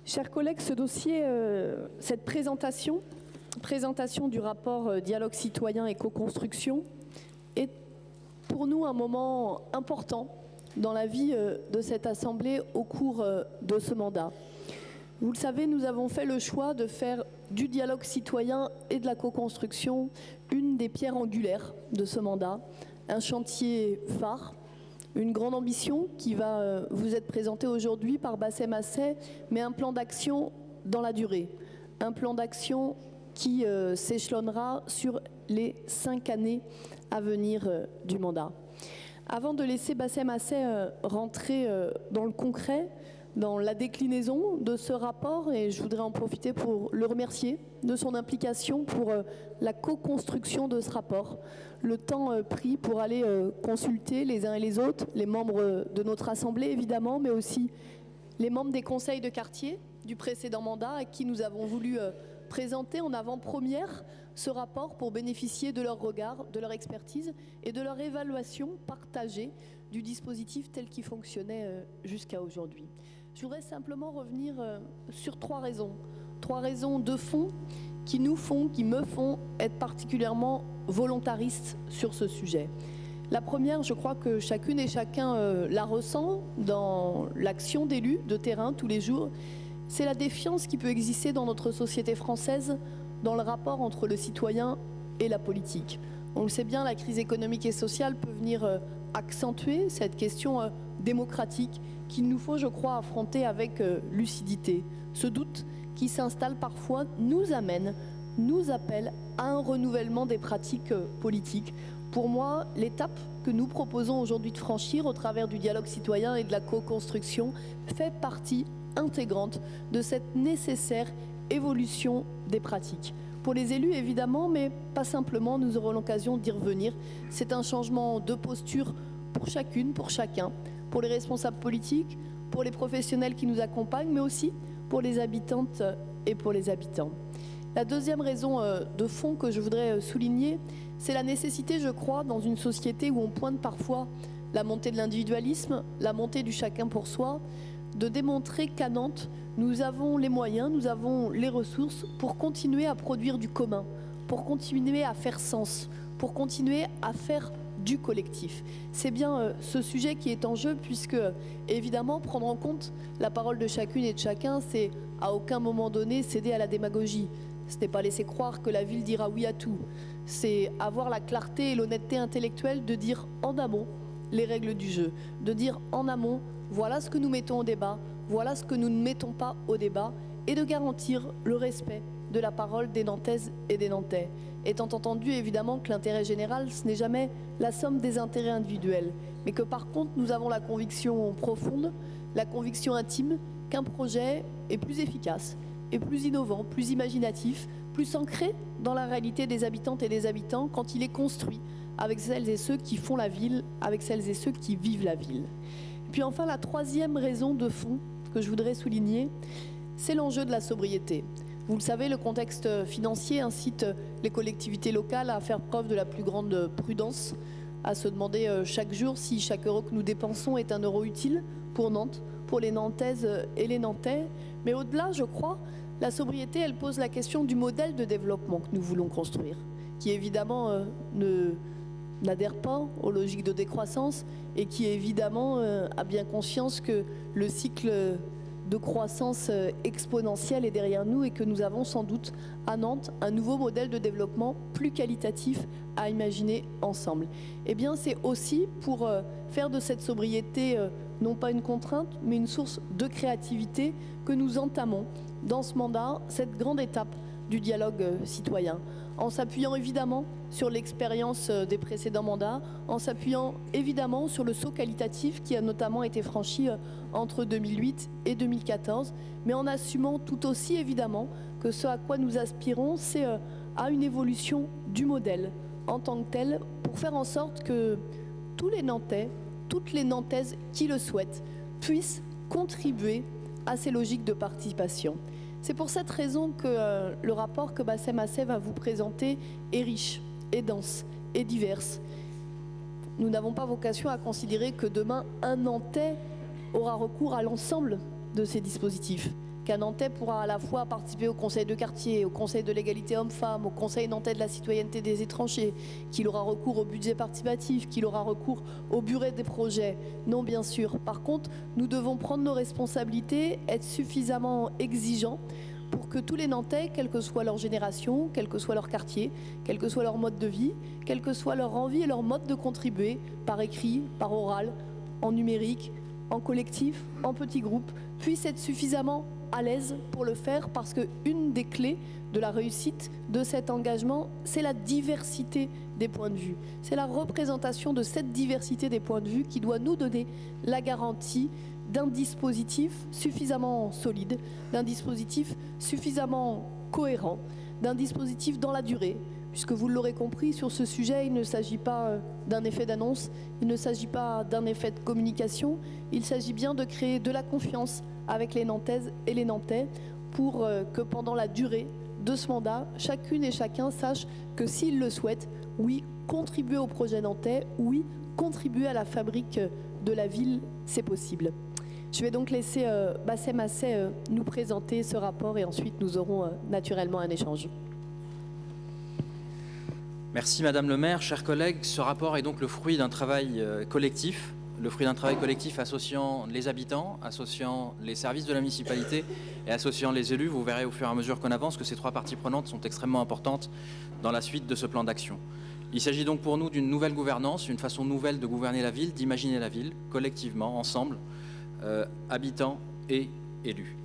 Chers collègues, ce dossier, cette présentation du rapport Dialogue citoyen et co-construction est pour nous un moment important dans la vie de cette Assemblée au cours de ce mandat. Vous le savez, nous avons fait le choix de faire du dialogue citoyen et de la co-construction une des pierres angulaires de ce mandat, un chantier phare, une grande ambition qui va vous être présentée aujourd'hui par Bassem Assay, mais un plan d'action dans la durée, un plan d'action qui s'échelonnera sur les 5 années à venir du mandat. Avant de laisser Bassem Assay rentrer dans le concret, dans la déclinaison de ce rapport, et je voudrais en profiter pour le remercier de son implication pour la co-construction de ce rapport, le temps pris pour aller consulter les uns et les autres, les membres de notre Assemblée évidemment, mais aussi les membres des conseils de quartier du précédent mandat à qui nous avons voulu présenter en avant-première ce rapport pour bénéficier de leur regard, de leur expertise et de leur évaluation partagée du dispositif tel qu'il fonctionnait jusqu'à aujourd'hui. Je voudrais simplement revenir sur trois raisons de fond qui me font être particulièrement volontariste sur ce sujet. La première, je crois que chacune et chacun la ressent dans l'action d'élus de terrain tous les jours, c'est la défiance qui peut exister dans notre société française dans le rapport entre le citoyen et la politique. On le sait bien, la crise économique et sociale peut venir accentuer cette question démocratique qu'il nous faut, je crois, affronter avec lucidité. Ce doute qui s'installe parfois nous appelle à un renouvellement des pratiques politiques. Pour moi, l'étape que nous proposons aujourd'hui de franchir au travers du dialogue citoyen et de la co-construction fait partie intégrante de cette nécessaire évolution des pratiques. Pour les élus, évidemment, mais pas simplement, nous aurons l'occasion d'y revenir. C'est un changement de posture pour chacune, pour chacun, pour les responsables politiques, pour les professionnels qui nous accompagnent, mais aussi pour les habitantes et pour les habitants. La deuxième raison de fond que je voudrais souligner, c'est la nécessité, je crois, dans une société où on pointe parfois la montée de l'individualisme, la montée du chacun pour soi, de démontrer qu'à Nantes, nous avons les moyens, nous avons les ressources pour continuer à produire du commun, pour continuer à faire sens, pour continuer à faire du collectif. C'est bien ce sujet qui est en jeu puisque, évidemment, prendre en compte la parole de chacune et de chacun, c'est à aucun moment donné céder à la démagogie. Ce n'est pas laisser croire que la ville dira oui à tout. C'est avoir la clarté et l'honnêteté intellectuelle de dire en amont les règles du jeu, de dire en amont voilà ce que nous mettons au débat, voilà ce que nous ne mettons pas au débat, et de garantir le respect de la parole des Nantaises et des Nantais. Étant entendu évidemment que l'intérêt général, ce n'est jamais la somme des intérêts individuels, mais que par contre nous avons la conviction profonde, la conviction intime qu'un projet est plus efficace, et plus innovant, plus imaginatif, plus ancré dans la réalité des habitantes et des habitants quand il est construit avec celles et ceux qui font la ville, avec celles et ceux qui vivent la ville. Puis enfin, la troisième raison de fond que je voudrais souligner, c'est l'enjeu de la sobriété. Vous le savez, le contexte financier incite les collectivités locales à faire preuve de la plus grande prudence, à se demander chaque jour si chaque euro que nous dépensons est un euro utile pour Nantes, pour les Nantaises et les Nantais. Mais au-delà, je crois, la sobriété, elle pose la question du modèle de développement que nous voulons construire, qui évidemment n'adhère pas aux logiques de décroissance et qui évidemment a bien conscience que le cycle de croissance exponentielle est derrière nous et que nous avons sans doute à Nantes un nouveau modèle de développement plus qualitatif à imaginer ensemble. Eh bien, c'est aussi pour faire de cette sobriété non pas une contrainte, mais une source de créativité que nous entamons dans ce mandat cette grande étape du dialogue citoyen, en s'appuyant évidemment sur l'expérience des précédents mandats, en s'appuyant évidemment sur le saut qualitatif qui a notamment été franchi entre 2008 et 2014, mais en assumant tout aussi évidemment que ce à quoi nous aspirons, c'est à une évolution du modèle en tant que tel, pour faire en sorte que tous les Nantais, toutes les Nantaises qui le souhaitent, puissent contribuer à ces logiques de participation. C'est pour cette raison que le rapport que Bassem Assay va vous présenter est riche, et dense, et divers. Nous n'avons pas vocation à considérer que demain, un Nantais aura recours à l'ensemble de ces dispositifs, qu'un Nantais pourra à la fois participer au conseil de quartier, au conseil de l'égalité homme-femme, au conseil nantais de la citoyenneté des étrangers, qu'il aura recours au budget participatif, qu'il aura recours au bureau des projets. Non, bien sûr. Par contre, nous devons prendre nos responsabilités, être suffisamment exigeants pour que tous les Nantais, quelle que soit leur génération, quel que soit leur quartier, quel que soit leur mode de vie, quelle que soit leur envie et leur mode de contribuer, par écrit, par oral, en numérique, en collectif, en petits groupes, puissent être suffisamment à l'aise pour le faire, parce qu'une des clés de la réussite de cet engagement, c'est la diversité des points de vue. C'est la représentation de cette diversité des points de vue qui doit nous donner la garantie d'un dispositif suffisamment solide, d'un dispositif suffisamment cohérent, d'un dispositif dans la durée, puisque vous l'aurez compris, sur ce sujet, il ne s'agit pas d'un effet d'annonce, il ne s'agit pas d'un effet de communication, il s'agit bien de créer de la confiance avec les Nantaises et les Nantais pour que pendant la durée de ce mandat, chacune et chacun sache que s'il le souhaite, oui, contribuer au projet nantais, oui, contribuer à la fabrique de la ville, c'est possible. Je vais donc laisser Bassem Assay nous présenter ce rapport et ensuite nous aurons naturellement un échange. Merci Madame le maire, chers collègues. Ce rapport est donc le fruit d'un travail collectif, associant les habitants, associant les services de la municipalité et associant les élus. Vous verrez au fur et à mesure qu'on avance que ces trois parties prenantes sont extrêmement importantes dans la suite de ce plan d'action. Il s'agit donc pour nous d'une nouvelle gouvernance, une façon nouvelle de gouverner la ville, d'imaginer la ville collectivement, ensemble, habitants et élus.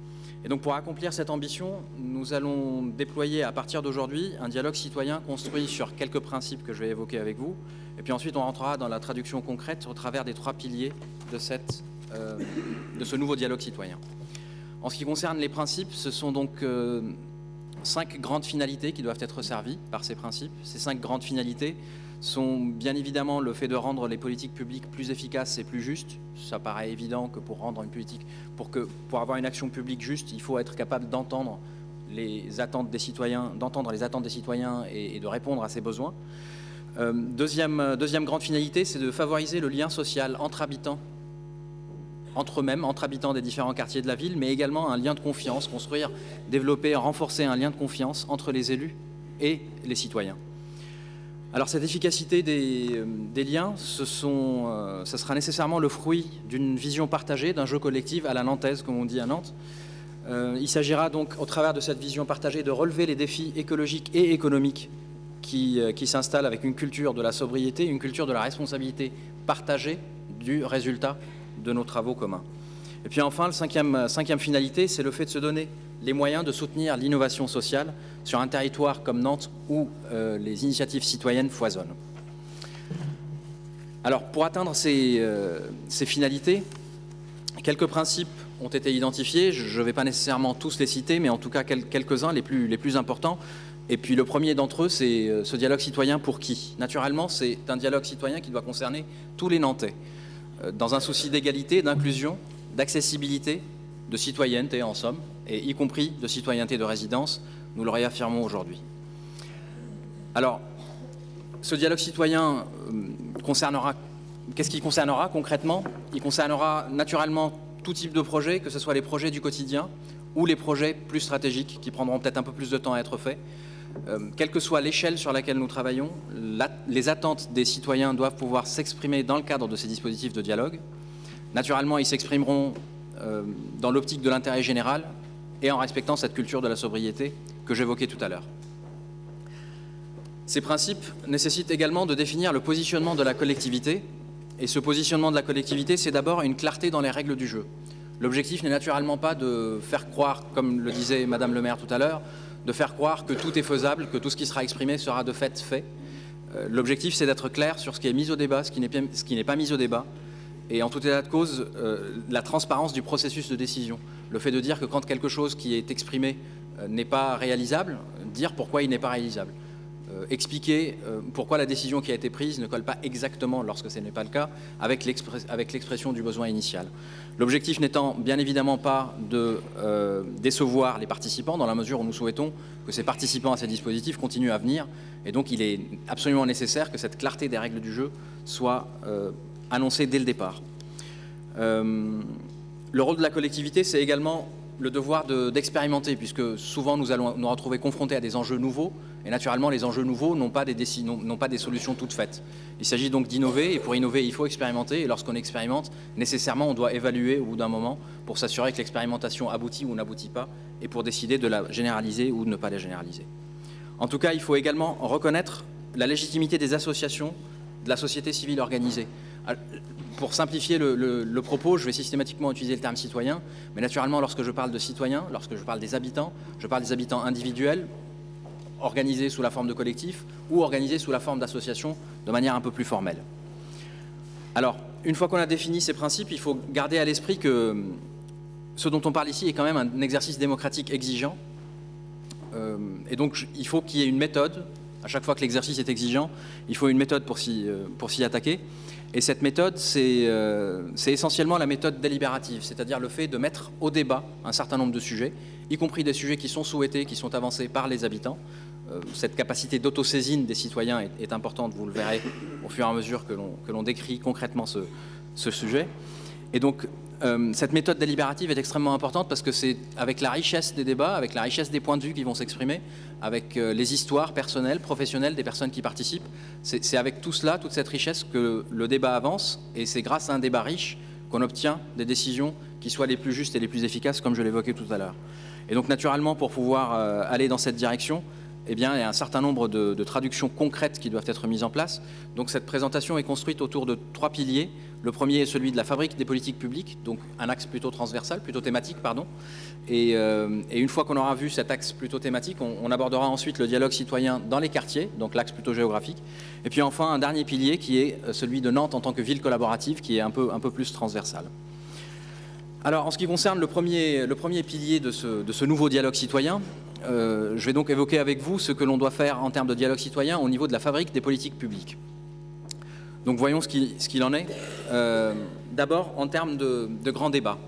Et donc pour accomplir cette ambition, nous allons déployer à partir d'aujourd'hui un dialogue citoyen construit sur quelques principes que je vais évoquer avec vous. Et puis ensuite on rentrera dans la traduction concrète au travers des trois piliers de ce nouveau dialogue citoyen. En ce qui concerne les principes, ce sont donc 5 grandes finalités qui doivent être servies par ces principes. Ces 5 grandes finalités sont bien évidemment le fait de rendre les politiques publiques plus efficaces et plus justes. Ça paraît évident que pour rendre une politique, pour avoir une action publique juste, il faut être capable d'entendre les attentes des citoyens, et de répondre à ces besoins. Deuxième grande finalité, c'est de favoriser le lien social entre habitants, entre eux-mêmes, entre habitants des différents quartiers de la ville, mais également un lien de confiance, construire, développer, renforcer un lien de confiance entre les élus et les citoyens. Alors cette efficacité des liens, ce sera nécessairement le fruit d'une vision partagée, d'un jeu collectif à la nantaise, comme on dit à Nantes. Il s'agira donc, au travers de cette vision partagée, de relever les défis écologiques et économiques qui s'installent avec une culture de la sobriété, une culture de la responsabilité partagée du résultat de nos travaux communs. Et puis enfin, la cinquième finalité, c'est le fait de se donner les moyens de soutenir l'innovation sociale sur un territoire comme Nantes où les initiatives citoyennes foisonnent. Alors, pour atteindre ces finalités, quelques principes ont été identifiés. Je ne vais pas nécessairement tous les citer, mais en tout cas quelques-uns, les plus importants. Et puis le premier d'entre eux, c'est ce dialogue citoyen pour qui? Naturellement, c'est un dialogue citoyen qui doit concerner tous les Nantais, dans un souci d'égalité, d'inclusion, d'accessibilité, de citoyenneté en somme, et y compris de citoyenneté de résidence, nous le réaffirmons aujourd'hui. Alors, ce dialogue citoyen qu'est-ce qu'il concernera concrètement? Il concernera naturellement tout type de projets, que ce soit les projets du quotidien ou les projets plus stratégiques qui prendront peut-être un peu plus de temps à être faits. Quelle que soit l'échelle sur laquelle nous travaillons, les attentes des citoyens doivent pouvoir s'exprimer dans le cadre de ces dispositifs de dialogue. Naturellement, ils s'exprimeront dans l'optique de l'intérêt général et en respectant cette culture de la sobriété que j'évoquais tout à l'heure. Ces principes nécessitent également de définir le positionnement de la collectivité. Et ce positionnement de la collectivité, c'est d'abord une clarté dans les règles du jeu. L'objectif n'est naturellement pas de faire croire, comme le disait Madame le maire tout à l'heure, de faire croire que tout est faisable, que tout ce qui sera exprimé sera de fait fait. L'objectif, c'est d'être clair sur ce qui est mis au débat, ce qui n'est pas mis au débat, et en tout état de cause, la transparence du processus de décision. Le fait de dire que quand quelque chose qui est exprimé n'est pas réalisable, dire pourquoi il n'est pas réalisable. Expliquer pourquoi la décision qui a été prise ne colle pas exactement, lorsque ce n'est pas le cas, avec l'expression du besoin initial. L'objectif n'étant bien évidemment pas de décevoir les participants, dans la mesure où nous souhaitons que ces participants à ces dispositifs continuent à venir, et donc il est absolument nécessaire que cette clarté des règles du jeu soit annoncée dès le départ. Le rôle de la collectivité, c'est également le devoir d'expérimenter, puisque souvent nous allons nous retrouver confrontés à des enjeux nouveaux, et naturellement les enjeux nouveaux n'ont pas des solutions toutes faites. Il s'agit donc d'innover, et pour innover il faut expérimenter, et lorsqu'on expérimente, nécessairement on doit évaluer au bout d'un moment pour s'assurer que l'expérimentation aboutit ou n'aboutit pas, et pour décider de la généraliser ou de ne pas la généraliser. En tout cas, il faut également reconnaître la légitimité des associations, de la société civile organisée. Pour simplifier le propos, je vais systématiquement utiliser le terme citoyen, mais naturellement, lorsque je parle de citoyens, lorsque je parle des habitants, je parle des habitants individuels, organisés sous la forme de collectifs ou organisés sous la forme d'associations de manière un peu plus formelle. Alors, une fois qu'on a défini ces principes, il faut garder à l'esprit que ce dont on parle ici est quand même un exercice démocratique exigeant. Et donc, il faut qu'il y ait une méthode. À chaque fois que l'exercice est exigeant, il faut une méthode pour s'y attaquer. Et cette méthode, c'est essentiellement la méthode délibérative, c'est-à-dire le fait de mettre au débat un certain nombre de sujets, y compris des sujets qui sont souhaités, qui sont avancés par les habitants. Cette capacité d'autosaisine des citoyens est importante, vous le verrez au fur et à mesure que l'on décrit concrètement ce sujet. Et donc, cette méthode délibérative est extrêmement importante parce que c'est avec la richesse des débats, avec la richesse des points de vue qui vont s'exprimer, avec les histoires personnelles, professionnelles des personnes qui participent, c'est avec tout cela, toute cette richesse que le débat avance, et c'est grâce à un débat riche qu'on obtient des décisions qui soient les plus justes et les plus efficaces, comme je l'évoquais tout à l'heure. Et donc naturellement, pour pouvoir aller dans cette direction, eh bien, il y a un certain nombre de traductions concrètes qui doivent être mises en place. Donc cette présentation est construite autour de 3 piliers. Le premier est celui de la fabrique des politiques publiques, donc un axe plutôt transversal, plutôt thématique, pardon. Et une fois qu'on aura vu cet axe plutôt thématique, on abordera ensuite le dialogue citoyen dans les quartiers, donc l'axe plutôt géographique. Et puis enfin, un dernier pilier qui est celui de Nantes en tant que ville collaborative, qui est un peu plus transversal. Alors, en ce qui concerne le premier pilier de ce nouveau dialogue citoyen, je vais donc évoquer avec vous ce que l'on doit faire en termes de dialogue citoyen au niveau de la fabrique des politiques publiques. Donc voyons ce qu'il en est. D'abord, en termes de grands débats.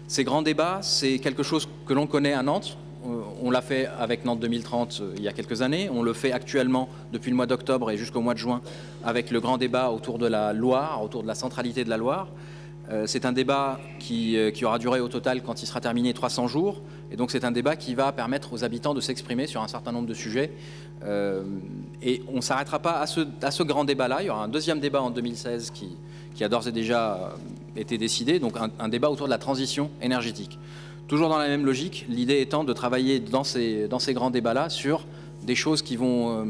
Ces grands débats, c'est quelque chose que l'on connaît à Nantes. On l'a fait avec Nantes 2030 il y a quelques années. On le fait actuellement depuis le mois d'octobre et jusqu'au mois de juin avec le grand débat autour de la Loire, autour de la centralité de la Loire. C'est un débat qui aura duré au total, quand il sera terminé, 300 jours. Et donc c'est un débat qui va permettre aux habitants de s'exprimer sur un certain nombre de sujets. Et on ne s'arrêtera pas à ce grand débat-là. Il y aura un deuxième débat en 2016 qui a d'ores et déjà été décidé, donc un débat autour de la transition énergétique. Toujours dans la même logique, l'idée étant de travailler dans ces grands débats-là sur des choses qui vont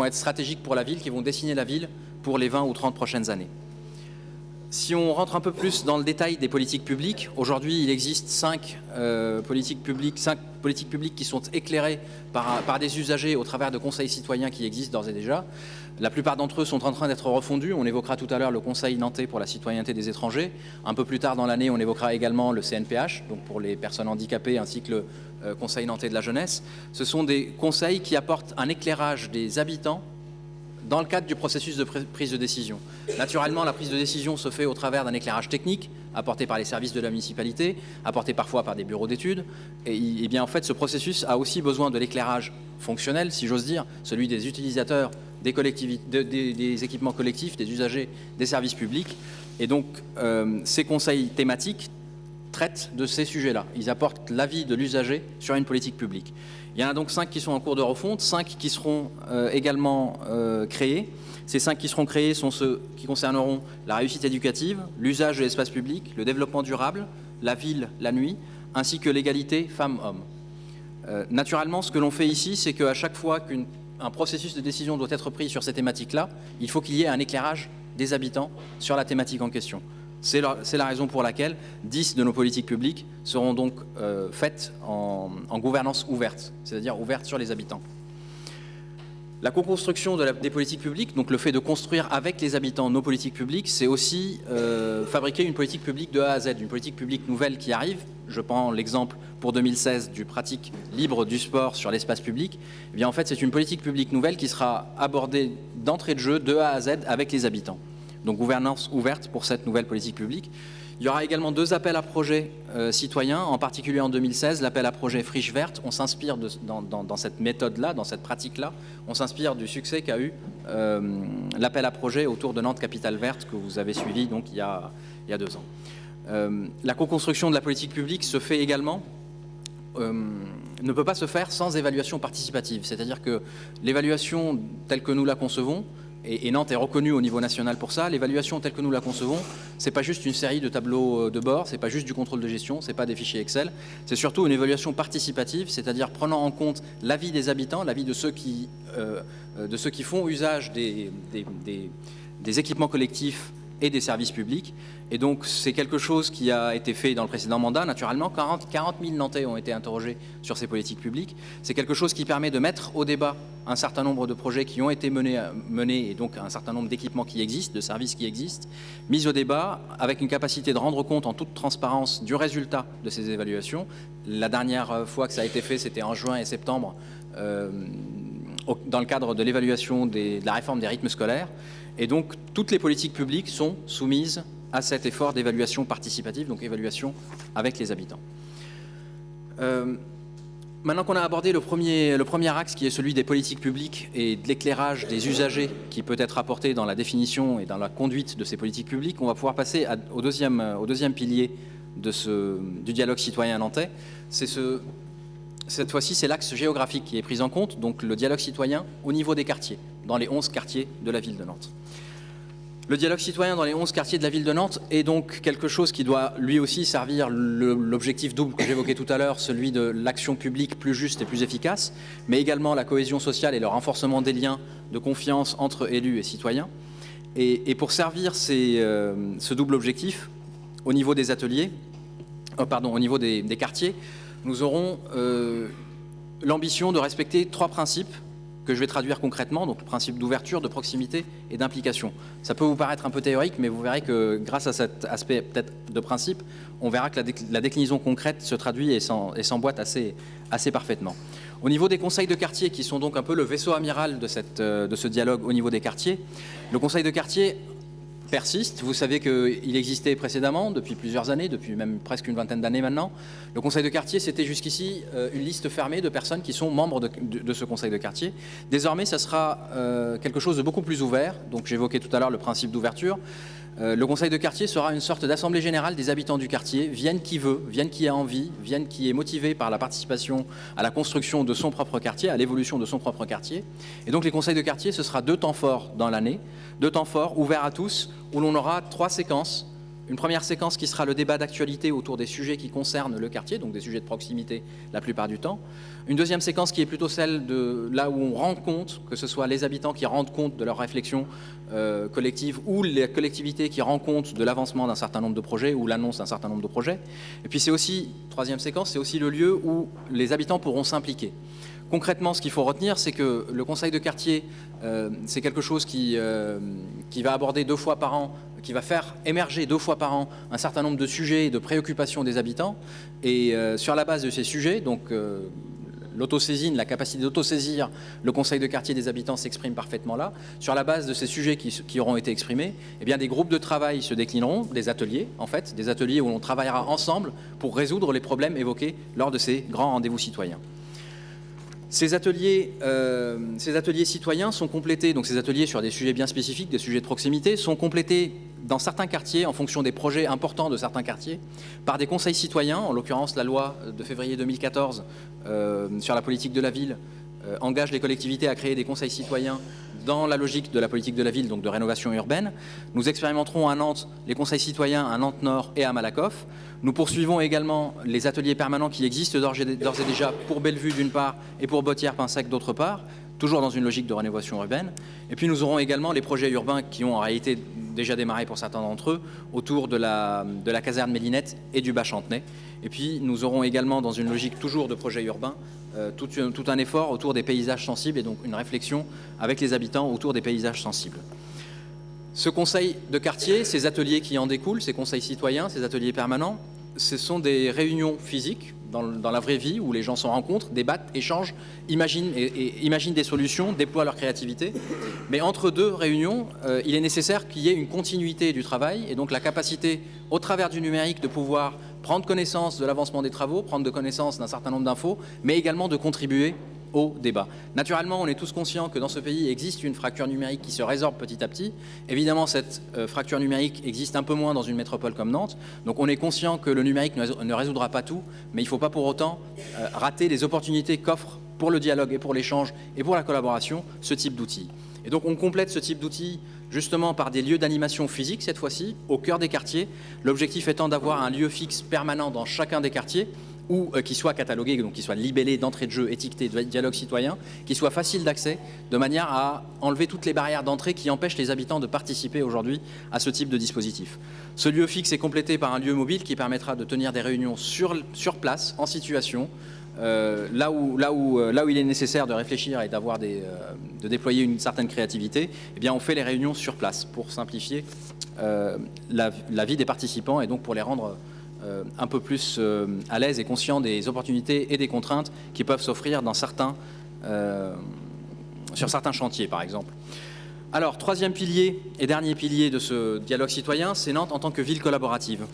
être stratégiques pour la ville, qui vont dessiner la ville pour les 20 ou 30 prochaines années. Si on rentre un peu plus dans le détail des politiques publiques, aujourd'hui il existe 5 politiques publiques qui sont éclairées par des usagers au travers de conseils citoyens qui existent d'ores et déjà. La plupart d'entre eux sont en train d'être refondus. On évoquera tout à l'heure le Conseil nantais pour la citoyenneté des étrangers. Un peu plus tard dans l'année, on évoquera également le CNPH, donc pour les personnes handicapées, ainsi que le Conseil nantais de la jeunesse. Ce sont des conseils qui apportent un éclairage des habitants dans le cadre du processus de prise de décision. Naturellement, la prise de décision se fait au travers d'un éclairage technique apporté par les services de la municipalité, apporté parfois par des bureaux d'études. Et bien en fait, ce processus a aussi besoin de l'éclairage fonctionnel, si j'ose dire, celui des utilisateurs, des collectivités, des équipements collectifs, des usagers, des services publics. Et donc, ces conseils thématiques traitent de ces sujets-là. Ils apportent l'avis de l'usager sur une politique publique. Il y en a donc 5 qui sont en cours de refonte, 5 qui seront également créés. Ces 5 qui seront créés sont ceux qui concerneront la réussite éducative, l'usage de l'espace public, le développement durable, la ville, la nuit, ainsi que l'égalité femmes-hommes. Naturellement, ce que l'on fait ici, c'est qu'à chaque fois qu'un processus de décision doit être pris sur ces thématiques-là, il faut qu'il y ait un éclairage des habitants sur la thématique en question. C'est la raison pour laquelle 10 de nos politiques publiques seront donc faites en gouvernance ouverte, c'est-à-dire ouverte sur les habitants. La co-construction des politiques publiques, donc le fait de construire avec les habitants nos politiques publiques, c'est aussi fabriquer une politique publique de A à Z, une politique publique nouvelle qui arrive. Je prends l'exemple pour 2016 du pratique libre du sport sur l'espace public. Eh bien, en fait, c'est une politique publique nouvelle qui sera abordée d'entrée de jeu de A à Z avec les habitants. Donc gouvernance ouverte pour cette nouvelle politique publique. Il y aura également 2 appels à projets citoyens, en particulier en 2016, l'appel à projet Friche Verte. On s'inspire dans cette méthode-là, dans cette pratique-là, on s'inspire du succès qu'a eu l'appel à projet autour de Nantes Capitale Verte que vous avez suivi donc, il y a 2 ans. La co-construction de la politique publique se fait également ne peut pas se faire sans évaluation participative. C'est-à-dire que l'évaluation telle que nous la concevons, et Nantes est reconnue au niveau national pour ça, l'évaluation telle que nous la concevons, c'est pas juste une série de tableaux de bord, c'est pas juste du contrôle de gestion, c'est pas des fichiers Excel, c'est surtout une évaluation participative, c'est-à-dire prenant en compte l'avis des habitants, l'avis de ceux qui font usage des équipements collectifs et des services publics. Et donc c'est quelque chose qui a été fait dans le précédent mandat, naturellement. 40 000 Nantais ont été interrogés sur ces politiques publiques. C'est quelque chose qui permet de mettre au débat un certain nombre de projets qui ont été menés et donc un certain nombre d'équipements qui existent, de services qui existent, mis au débat avec une capacité de rendre compte en toute transparence du résultat de ces évaluations. La dernière fois que ça a été fait, c'était en juin et septembre, dans le cadre de l'évaluation de la réforme des rythmes scolaires. Et donc toutes les politiques publiques sont soumises à cet effort d'évaluation participative, donc évaluation avec les habitants. Maintenant qu'on a abordé le premier axe qui est celui des politiques publiques et de l'éclairage des usagers qui peut être apporté dans la définition et dans la conduite de ces politiques publiques, on va pouvoir passer au deuxième pilier du dialogue citoyen nantais. Cette fois-ci, c'est l'axe géographique qui est pris en compte, donc le dialogue citoyen au niveau des quartiers, dans les 11 quartiers de la ville de Nantes. Le dialogue citoyen dans les 11 quartiers de la ville de Nantes est donc quelque chose qui doit lui aussi servir l'objectif double que j'évoquais tout à l'heure, celui de l'action publique plus juste et plus efficace, mais également la cohésion sociale et le renforcement des liens de confiance entre élus et citoyens. Et pour servir ce double objectif, au niveau des ateliers, au niveau des quartiers, nous aurons l'ambition de respecter 3 principes que je vais traduire concrètement, donc le principe d'ouverture, de proximité et d'implication. Ça peut vous paraître un peu théorique, mais vous verrez que grâce à cet aspect peut-être de principe, on verra que la déclinaison concrète se traduit et s'emboîte assez parfaitement. Au niveau des conseils de quartier, qui sont donc un peu le vaisseau amiral de ce dialogue au niveau des quartiers, le conseil de quartier persiste. Vous savez qu'il existait précédemment, depuis plusieurs années, depuis même presque une vingtaine d'années maintenant. Le conseil de quartier, c'était jusqu'ici une liste fermée de personnes qui sont membres de ce conseil de quartier. Désormais, ça sera quelque chose de beaucoup plus ouvert. Donc j'évoquais tout à l'heure le principe d'ouverture. Le conseil de quartier sera une sorte d'assemblée générale des habitants du quartier, vienne qui veut, vienne qui a envie, vienne qui est motivé par la participation à la construction de son propre quartier, à l'évolution de son propre quartier. Et donc les conseils de quartier, ce sera 2 temps forts dans l'année, 2 temps forts ouverts à tous, où l'on aura 3 séquences. Une première séquence qui sera le débat d'actualité autour des sujets qui concernent le quartier, donc des sujets de proximité la plupart du temps. Une deuxième séquence qui est plutôt celle de là où on rend compte, que ce soit les habitants qui rendent compte de leurs réflexions collectives ou les collectivités qui rendent compte de l'avancement d'un certain nombre de projets ou l'annonce d'un certain nombre de projets. Et puis c'est aussi, troisième séquence, c'est aussi le lieu où les habitants pourront s'impliquer. Concrètement, ce qu'il faut retenir, c'est que le conseil de quartier, c'est quelque chose qui va aborder 2 fois par an, qui va faire émerger 2 fois par an un certain nombre de sujets et de préoccupations des habitants. Et sur la base de ces sujets, donc l'autosaisine, la capacité d'autosaisir le conseil de quartier des habitants s'exprime parfaitement là. Sur la base de ces sujets qui auront été exprimés, eh bien, des groupes de travail se déclineront, des ateliers en fait, des ateliers où l'on travaillera ensemble pour résoudre les problèmes évoqués lors de ces grands rendez-vous citoyens. Ces ateliers citoyens sont complétés, donc ces ateliers sur des sujets bien spécifiques, des sujets de proximité, sont complétés dans certains quartiers, en fonction des projets importants de certains quartiers, par des conseils citoyens. En l'occurrence, la loi de février 2014 sur la politique de la ville engage les collectivités à créer des conseils citoyens dans la logique de la politique de la ville, donc de rénovation urbaine. Nous expérimenterons à Nantes les conseils citoyens à Nantes-Nord et à Malakoff. Nous poursuivons également les ateliers permanents qui existent d'ores et déjà pour Bellevue d'une part et pour Botière-Pinsec d'autre part, toujours dans une logique de rénovation urbaine. Et puis nous aurons également les projets urbains qui ont en réalité déjà démarré pour certains d'entre eux autour de la caserne Mélinette et du Bas-Chantenay. Et puis nous aurons également, dans une logique toujours de projets urbains, tout un effort autour des paysages sensibles et donc une réflexion avec les habitants autour des paysages sensibles. Ce conseil de quartier, ces ateliers qui en découlent, ces conseils citoyens, ces ateliers permanents, ce sont des réunions physiques dans la vraie vie où les gens se rencontrent, débattent, échangent, imaginent des solutions, déploient leur créativité. Mais entre 2 réunions, il est nécessaire qu'il y ait une continuité du travail et donc la capacité, au travers du numérique, de pouvoir prendre connaissance de l'avancement des travaux, prendre connaissance d'un certain nombre d'infos, mais également de contribuer au débat. Naturellement, on est tous conscients que dans ce pays existe une fracture numérique qui se résorbe petit à petit. Évidemment, cette fracture numérique existe un peu moins dans une métropole comme Nantes. Donc on est conscient que le numérique ne résoudra pas tout, mais il ne faut pas pour autant rater les opportunités qu'offre pour le dialogue et pour l'échange et pour la collaboration ce type d'outils. Et donc on complète ce type d'outils justement par des lieux d'animation physique cette fois-ci, au cœur des quartiers. L'objectif étant d'avoir un lieu fixe permanent dans chacun des quartiers, ou qui soit catalogué, donc qui soit libellé d'entrée de jeu, étiqueté de dialogue citoyen, qui soit facile d'accès, de manière à enlever toutes les barrières d'entrée qui empêchent les habitants de participer aujourd'hui à ce type de dispositif. Ce lieu fixe est complété par un lieu mobile qui permettra de tenir des réunions sur place, en situation, là où il est nécessaire de réfléchir et de déployer une certaine créativité, eh bien on fait les réunions sur place pour simplifier la vie des participants et donc pour les rendre un peu plus à l'aise et conscients des opportunités et des contraintes qui peuvent s'offrir sur certains chantiers, par exemple. Alors, troisième pilier et dernier pilier de ce dialogue citoyen, c'est Nantes en tant que ville collaborative.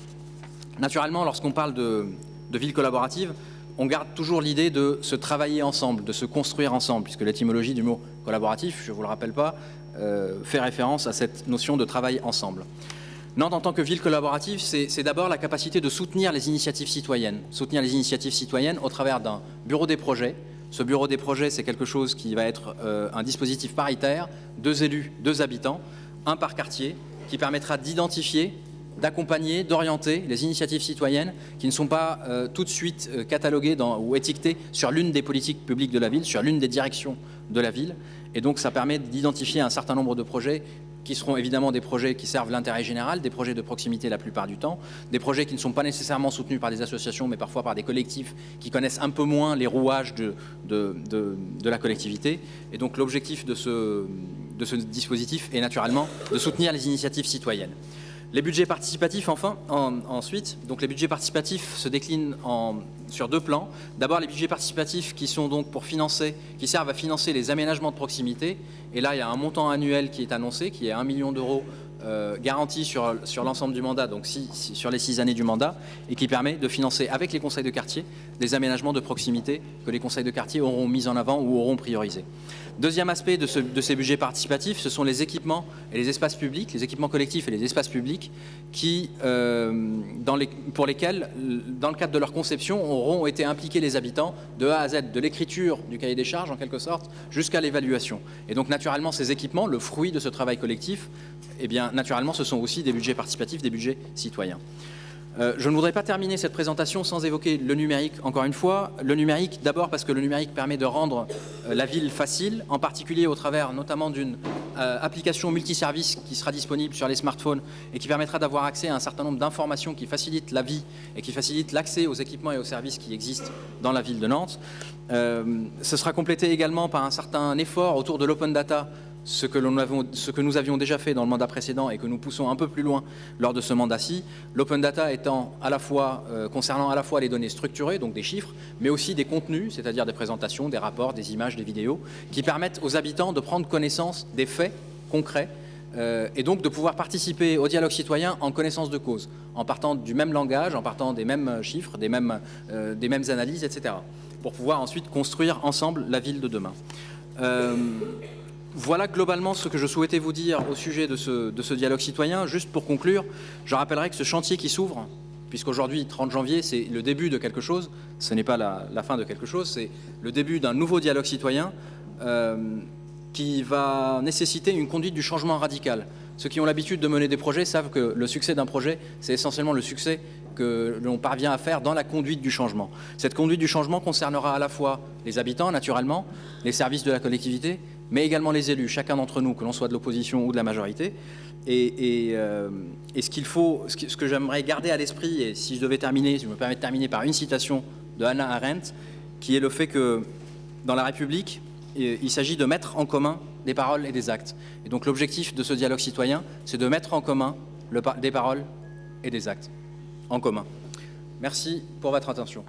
Naturellement, lorsqu'on parle de ville collaborative, on garde toujours l'idée de se travailler ensemble, de se construire ensemble, puisque l'étymologie du mot collaboratif, je ne vous le rappelle pas, fait référence à cette notion de travail ensemble. Nantes, en tant que ville collaborative, c'est d'abord la capacité de soutenir les initiatives citoyennes. Soutenir les initiatives citoyennes au travers d'un bureau des projets. Ce bureau des projets, c'est quelque chose qui va être un dispositif paritaire, 2 élus, 2 habitants, 1 par quartier, qui permettra d'identifier, d'accompagner, d'orienter les initiatives citoyennes qui ne sont pas tout de suite cataloguées ou étiquetées sur l'une des politiques publiques de la ville, sur l'une des directions de la ville. Et donc ça permet d'identifier un certain nombre de projets qui seront évidemment des projets qui servent l'intérêt général, des projets de proximité la plupart du temps, des projets qui ne sont pas nécessairement soutenus par des associations, mais parfois par des collectifs qui connaissent un peu moins les rouages de la collectivité. Et donc l'objectif de ce dispositif est naturellement de soutenir les initiatives citoyennes. Les budgets participatifs, ensuite, donc les budgets participatifs se déclinent sur 2 plans. D'abord, les budgets participatifs qui sont donc qui servent à financer les aménagements de proximité. Et là, il y a un montant annuel qui est annoncé, qui est 1 million d'euros garanti sur l'ensemble du mandat, donc sur les 6 années du mandat, et qui permet de financer avec les conseils de quartier des aménagements de proximité que les conseils de quartier auront mis en avant ou auront priorisé. Deuxième aspect de ces budgets participatifs, ce sont les équipements et les espaces publics, les équipements collectifs et les espaces publics pour lesquels, dans le cadre de leur conception, auront été impliqués les habitants de A à Z, de l'écriture du cahier des charges en quelque sorte, jusqu'à l'évaluation. Et donc naturellement, ces équipements, le fruit de ce travail collectif, eh bien naturellement, ce sont aussi des budgets participatifs, des budgets citoyens. Je ne voudrais pas terminer cette présentation sans évoquer le numérique, encore une fois. Le numérique, d'abord parce que le numérique permet de rendre la ville facile, en particulier au travers notamment d'une application multiservice qui sera disponible sur les smartphones et qui permettra d'avoir accès à un certain nombre d'informations qui facilitent la vie et qui facilitent l'accès aux équipements et aux services qui existent dans la ville de Nantes. Ce sera complété également par un certain effort autour de l'open data, ce que nous avions déjà fait dans le mandat précédent et que nous poussons un peu plus loin lors de ce mandat-ci. L'open data étant concernant à la fois les données structurées, donc des chiffres, mais aussi des contenus, c'est-à-dire des présentations, des rapports, des images, des vidéos, qui permettent aux habitants de prendre connaissance des faits concrets et donc de pouvoir participer au dialogue citoyen en connaissance de cause, en partant du même langage, en partant des mêmes chiffres, des mêmes analyses, etc., pour pouvoir ensuite construire ensemble la ville de demain. Voilà globalement ce que je souhaitais vous dire au sujet de ce dialogue citoyen. Juste pour conclure, je rappellerai que ce chantier qui s'ouvre, puisqu'aujourd'hui, 30 janvier, c'est le début de quelque chose, ce n'est pas la fin de quelque chose, c'est le début d'un nouveau dialogue citoyen qui va nécessiter une conduite du changement radical. Ceux qui ont l'habitude de mener des projets savent que le succès d'un projet, c'est essentiellement le succès que l'on parvient à faire dans la conduite du changement. Cette conduite du changement concernera à la fois les habitants, naturellement, les services de la collectivité, mais également les élus, chacun d'entre nous, que l'on soit de l'opposition ou de la majorité. Et ce que j'aimerais garder à l'esprit, et si je devais terminer, je me permets de terminer par une citation de Hannah Arendt, qui est le fait que dans la République, il s'agit de mettre en commun des paroles et des actes. Et donc l'objectif de ce dialogue citoyen, c'est de mettre en commun des paroles et des actes en commun. Merci pour votre attention.